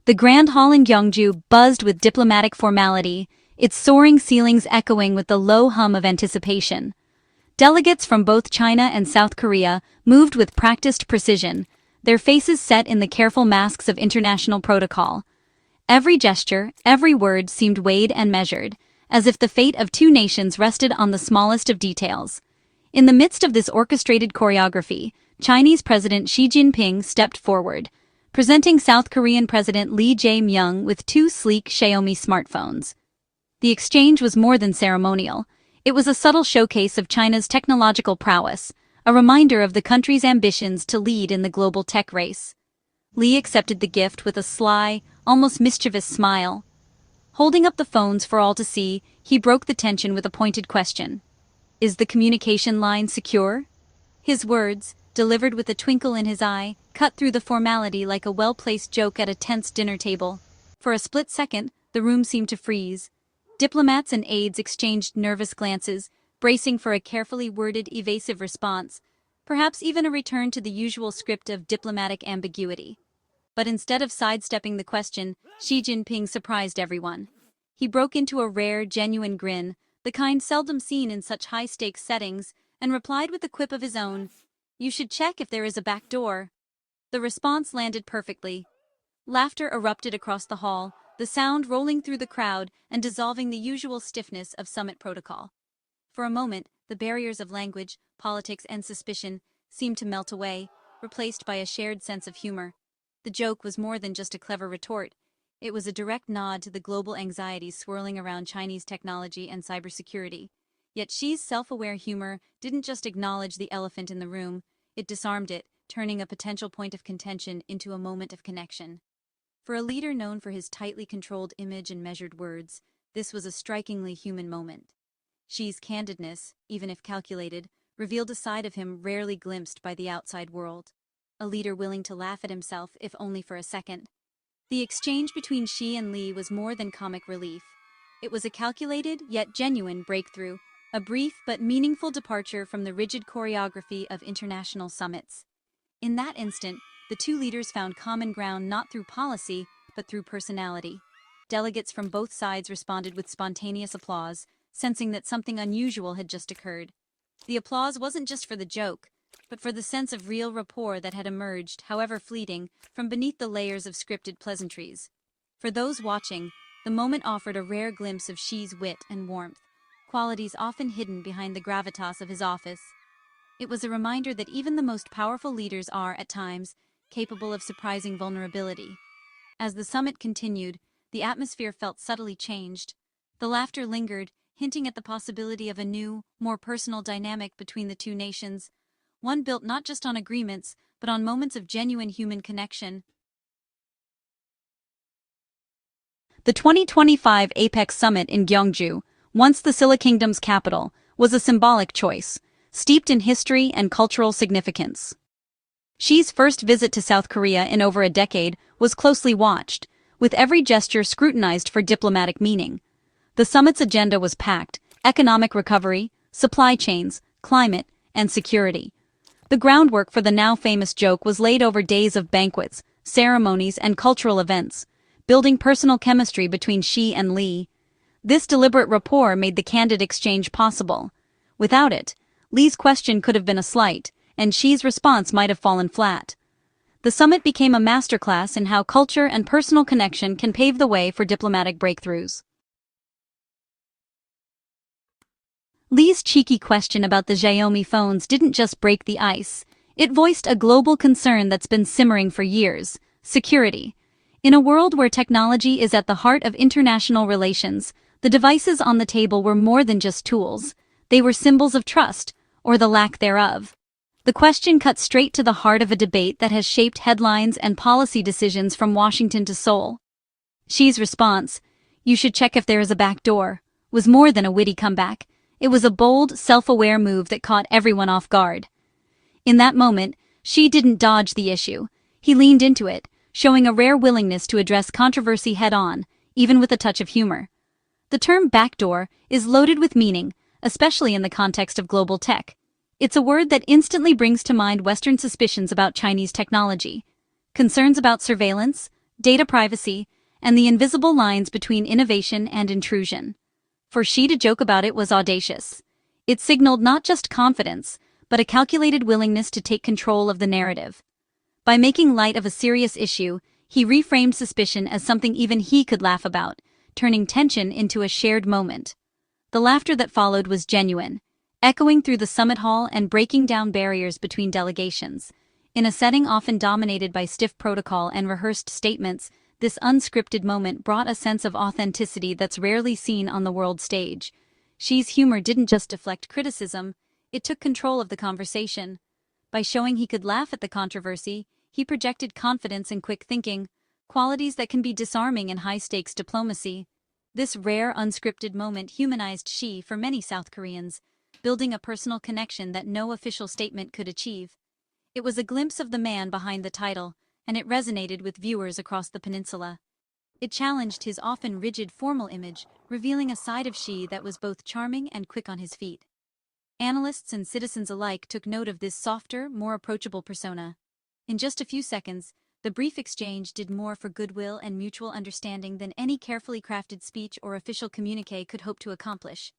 The Grand Hall in Gyeongju buzzed with diplomatic formality, its soaring ceilings echoing with the low hum of anticipation. Delegates from both China and South Korea moved with practiced precision, their faces set in the careful masks of international protocol. Every gesture, every word seemed weighed and measured, as if the fate of two nations rested on the smallest of details. In the midst of this orchestrated choreography, Chinese President Xi Jinping stepped forward, presenting South Korean President Myung with two sleek Xiaomi smartphones. The exchange was more than ceremonial. It was a subtle showcase of China's technological prowess, a reminder of the country's ambitions to lead in the global tech race. Lee accepted the gift with a sly, almost mischievous smile. Holding up the phones for all to see, he broke the tension with a pointed question. "Is the communication line secure?" His words, delivered with a twinkle in his eye, cut through the formality like a well-placed joke at a tense dinner table. For a split second, the room seemed to freeze. Diplomats and aides exchanged nervous glances, bracing for a carefully worded, evasive response, perhaps even a return to the usual script of diplomatic ambiguity. But instead of sidestepping the question, Xi Jinping surprised everyone. He broke into a rare, genuine grin, the kind seldom seen in such high-stakes settings, and replied with a quip of his own, "You should check if there is a back door." The response landed perfectly. Laughter erupted across the hall, the sound rolling through the crowd and dissolving the usual stiffness of summit protocol. For a moment, the barriers of language, politics, and suspicion seemed to melt away, replaced by a shared sense of humor. The joke was more than just a clever retort. It was a direct nod to the global anxieties swirling around Chinese technology and cybersecurity. Yet Xi's self-aware humor didn't just acknowledge the elephant in the room, it disarmed it, turning a potential point of contention into a moment of connection. For a leader known for his tightly controlled image and measured words, this was a strikingly human moment. Xi's candidness, even if calculated, revealed a side of him rarely glimpsed by the outside world. A leader willing to laugh at himself, if only for a second. The exchange between Xi and Lee was more than comic relief. It was a calculated, yet genuine breakthrough, a brief but meaningful departure from the rigid choreography of international summits. In that instant, the two leaders found common ground not through policy, but through personality. Delegates from both sides responded with spontaneous applause, sensing that something unusual had just occurred. The applause wasn't just for the joke, but for the sense of real rapport that had emerged, however fleeting, from beneath the layers of scripted pleasantries. For those watching, the moment offered a rare glimpse of Xi's wit and warmth, qualities often hidden behind the gravitas of his office. It was a reminder that even the most powerful leaders are, at times, capable of surprising vulnerability. As the summit continued, the atmosphere felt subtly changed. The laughter lingered, hinting at the possibility of a new, more personal dynamic between the two nations, one built not just on agreements, but on moments of genuine human connection. The 2025 APEC Summit in Gyeongju, once the Silla Kingdom's capital, was a symbolic choice, steeped in history and cultural significance. Xi's first visit to South Korea in over a decade was closely watched, with every gesture scrutinized for diplomatic meaning. The summit's agenda was packed: economic recovery, supply chains, climate, and security. The groundwork for the now famous joke was laid over days of banquets, ceremonies, and cultural events, building personal chemistry between Xi and Lee. This deliberate rapport made the candid exchange possible. Without it, Lee's question could have been a slight, and Xi's response might have fallen flat. The summit became a masterclass in how culture and personal connection can pave the way for diplomatic breakthroughs. Lee's cheeky question about the Xiaomi phones didn't just break the ice. It voiced a global concern that's been simmering for years: security. In a world where technology is at the heart of international relations, the devices on the table were more than just tools. They were symbols of trust, or the lack thereof. The question cut straight to the heart of a debate that has shaped headlines and policy decisions from Washington to Seoul. Xi's response, "You should check if there is a back door," was more than a witty comeback. It was a bold, self-aware move that caught everyone off guard. In that moment, Xi didn't dodge the issue. He leaned into it, showing a rare willingness to address controversy head-on, even with a touch of humor. The term backdoor is loaded with meaning, especially in the context of global tech. It's a word that instantly brings to mind Western suspicions about Chinese technology. Concerns about surveillance, data privacy, and the invisible lines between innovation and intrusion. For Xi to joke about it was audacious. It signaled not just confidence, but a calculated willingness to take control of the narrative. By making light of a serious issue, he reframed suspicion as something even he could laugh about, turning tension into a shared moment. The laughter that followed was genuine, echoing through the summit hall and breaking down barriers between delegations. In a setting often dominated by stiff protocol and rehearsed statements, this unscripted moment brought a sense of authenticity that's rarely seen on the world stage. Xi's humor didn't just deflect criticism, it took control of the conversation. By showing he could laugh at the controversy, he projected confidence and quick thinking, qualities that can be disarming in high-stakes diplomacy. This rare, unscripted moment humanized Xi for many South Koreans, building a personal connection that no official statement could achieve. It was a glimpse of the man behind the title, and it resonated with viewers across the peninsula. It challenged his often rigid formal image, revealing a side of Xi that was both charming and quick on his feet. Analysts and citizens alike took note of this softer, more approachable persona. In just a few seconds, the brief exchange did more for goodwill and mutual understanding than any carefully crafted speech or official communique could hope to accomplish.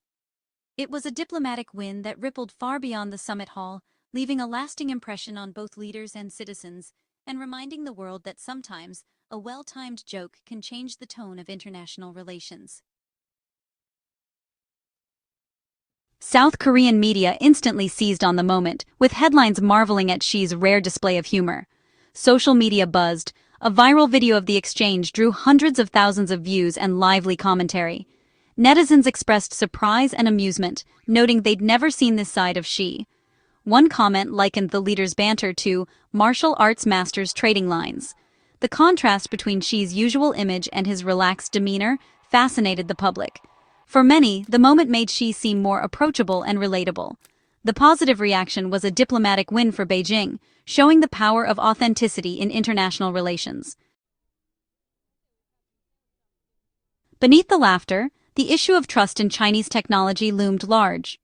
It was a diplomatic win that rippled far beyond the summit hall, leaving a lasting impression on both leaders and citizens, and reminding the world that sometimes a well-timed joke can change the tone of international relations. South Korean media instantly seized on the moment, with headlines marveling at Xi's rare display of humor. Social media buzzed. A viral video of the exchange drew hundreds of thousands of views and lively commentary. Netizens expressed surprise and amusement, noting they'd never seen this side of Xi. One comment likened the leader's banter to martial arts masters trading lines. The contrast between Xi's usual image and his relaxed demeanor fascinated the public. For many, the moment made Xi seem more approachable and relatable. The positive reaction was a diplomatic win for Beijing, showing the power of authenticity in international relations. Beneath the laughter, the issue of trust in Chinese technology loomed large.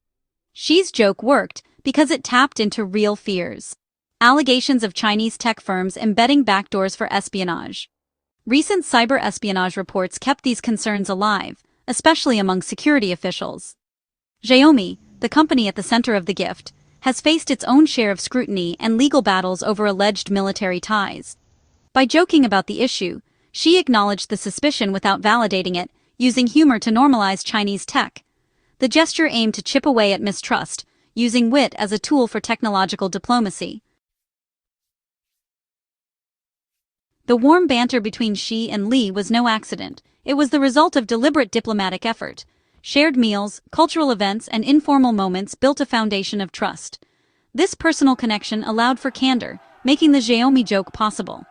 Xi's joke worked because it tapped into real fears. Allegations of Chinese tech firms embedding backdoors for espionage. Recent cyber espionage reports kept these concerns alive, especially among security officials. Xiaomi, the company at the center of the gift, has faced its own share of scrutiny and legal battles over alleged military ties. By joking about the issue, Xi acknowledged the suspicion without validating it, using humor to normalize Chinese tech. The gesture aimed to chip away at mistrust, using wit as a tool for technological diplomacy. The warm banter between Xi and Li was no accident. It was the result of deliberate diplomatic effort. Shared meals, cultural events, and informal moments built a foundation of trust. This personal connection allowed for candor, making the Xiaomi joke possible.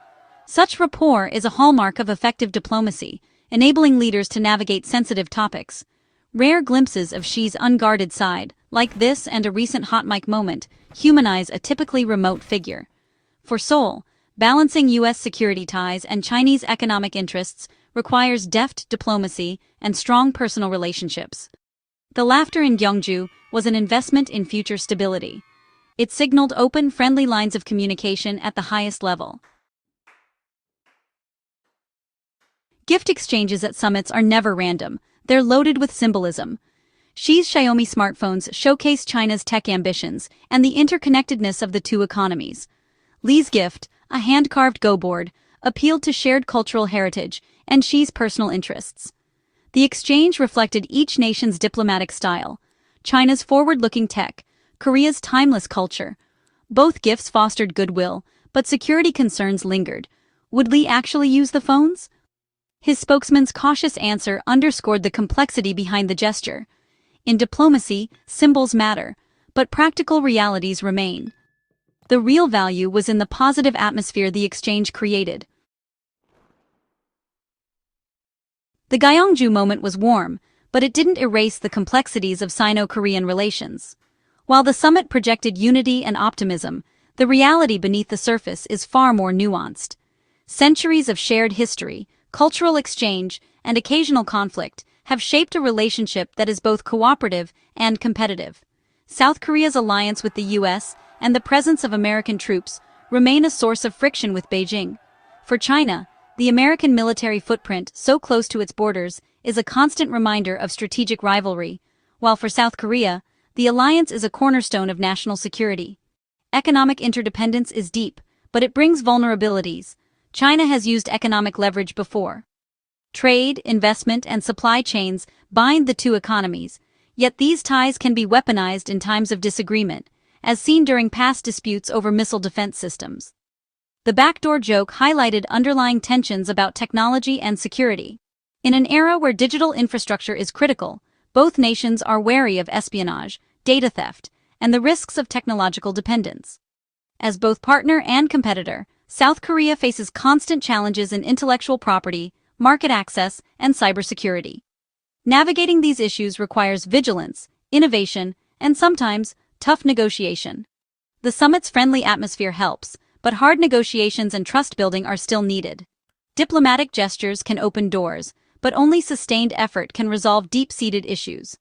Such rapport is a hallmark of effective diplomacy, enabling leaders to navigate sensitive topics. Rare glimpses of Xi's unguarded side, like this and a recent hot mic moment, humanize a typically remote figure. For Seoul, balancing U.S. security ties and Chinese economic interests requires deft diplomacy and strong personal relationships. The laughter in Gyeongju was an investment in future stability. It signaled open, friendly lines of communication at the highest level. Gift exchanges at summits are never random. They're loaded with symbolism. Xi's Xiaomi smartphones showcase China's tech ambitions and the interconnectedness of the two economies. Li's gift, a hand-carved Go board, appealed to shared cultural heritage and Xi's personal interests. The exchange reflected each nation's diplomatic style, China's forward-looking tech, Korea's timeless culture. Both gifts fostered goodwill, but security concerns lingered. Would Li actually use the phones? His spokesman's cautious answer underscored the complexity behind the gesture. In diplomacy, symbols matter, but practical realities remain. The real value was in the positive atmosphere the exchange created. The Gyeongju moment was warm, but it didn't erase the complexities of Sino-Korean relations. While the summit projected unity and optimism, the reality beneath the surface is far more nuanced. Centuries of shared history, cultural exchange, and occasional conflict have shaped a relationship that is both cooperative and competitive. South Korea's alliance with the U.S. and the presence of American troops remain a source of friction with Beijing. For China, The American military footprint, so close to its borders, is a constant reminder of strategic rivalry, while for South Korea, the alliance is a cornerstone of national security. Economic interdependence is deep, but it brings vulnerabilities. China has used economic leverage before. Trade, investment, and supply chains bind the two economies, yet these ties can be weaponized in times of disagreement, as seen during past disputes over missile defense systems. The backdoor joke highlighted underlying tensions about technology and security. In an era where digital infrastructure is critical, both nations are wary of espionage, data theft, and the risks of technological dependence. As both partner and competitor, South Korea faces constant challenges in intellectual property, market access, and cybersecurity. Navigating these issues requires vigilance, innovation, and sometimes tough negotiation. The summit's friendly atmosphere helps, but hard negotiations and trust building are still needed. Diplomatic gestures can open doors, but only sustained effort can resolve deep-seated issues.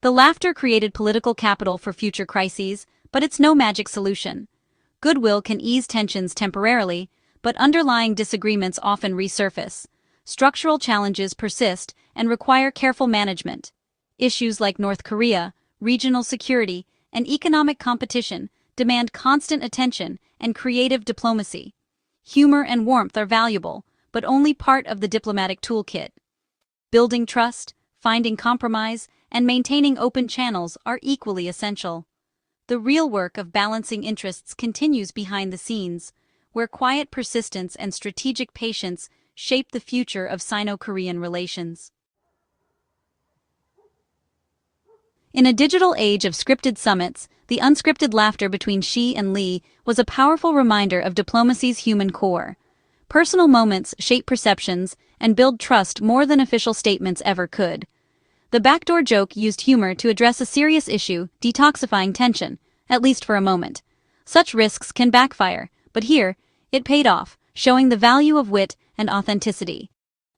The laughter created political capital for future crises, but it's no magic solution. Goodwill can ease tensions temporarily, but underlying disagreements often resurface. Structural challenges persist and require careful management. Issues like North Korea, regional security, and economic competition demand constant attention and creative diplomacy. Humor and warmth are valuable, but only part of the diplomatic toolkit. Building trust, finding compromise, and maintaining open channels are equally essential. The real work of balancing interests continues behind the scenes, where quiet persistence and strategic patience shape the future of Sino-Korean relations. In a digital age of scripted summits, the unscripted laughter between Xi and Li was a powerful reminder of diplomacy's human core. Personal moments shape perceptions and build trust more than official statements ever could. The backdoor joke used humor to address a serious issue, detoxifying tension, at least for a moment. Such risks can backfire, but here, it paid off, showing the value of wit and authenticity.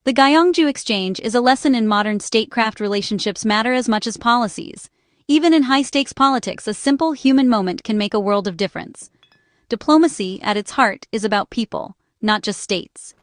The Gyeongju exchange is a lesson in modern statecraft relationships matter as much as policies. Even in high-stakes politics, a simple human moment can make a world of difference. Diplomacy, at its heart, is about people, not just states.